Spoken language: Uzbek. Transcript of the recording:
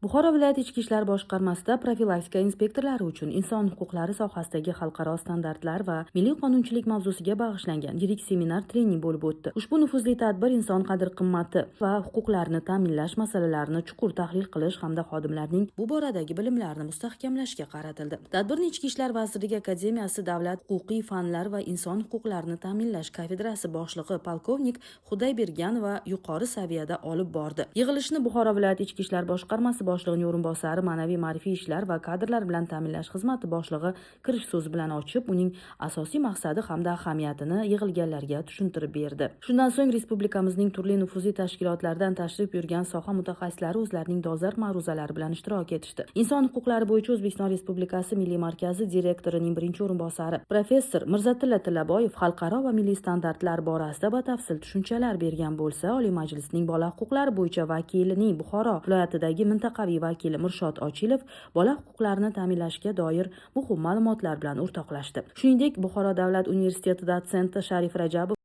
Buxoro viloyat ichki ishlar boshqarmasida profilaktika inspektorlari uchun inson huquqlari sohasidagi xalqaro standartlar va milliy qonunchilik mavzusiga bag'ishlangan yirik seminar-trening bo'lib o'tdi. Ushbu nufuzli tadbir inson qadr-qimmati va huquqlarini ta'minlash masalalarini chuqur tahlil qilish hamda xodimlarning bu boradagi bilimlarini mustahkamlashga qaratildi. Tadbirni Ichki ishlar vazirligi akademiyasi davlat huquqiy fanlar va inson huquqlarini ta'minlash kafedrasi boshlig'i polkovnik Xudoybergan va yuqori saviyada olib bordi. Yig'ilishni Buxoro viloyat ichki ishlar boshqarmasi boshlig'ining o'rinbosari ma'naviy ma'rifiy ishlar va kadrlar bilan ta'minlash xizmati boshlig'i kirish so'zi bilan ochib, uning asosiy maqsadi hamda ahamiyatini yig'ilganlarga tushuntirib berdi. Shundan so'ng respublikamizning turli nufuzli tashkilotlardan tashrif buyurgan soha mutaxassislari o'zlarining dolzarb ma'ruzalari bilan ishtirok etishdi. Inson huquqlari bo'yicha O'zbekiston Respublikasi Milliy markazi direktorining birinchi o'rinbosari professor Mirzatilla Tillaboyev xalqaro va milliy standartlar borasida batafsil tushunchalar bergan bo'lsa, Oliy Majlisning bola huquqlari bo'yicha vakilining Buxoro viloyatidagi mintaqaviy vakili Mirshod Ochilov bola huquqlarini ta'minlashga doir muhim ma'lumotlar bilan o'rtoqlashdi. Shuningdek, Buxoro davlat universiteti dotsenti Sharif Rajabov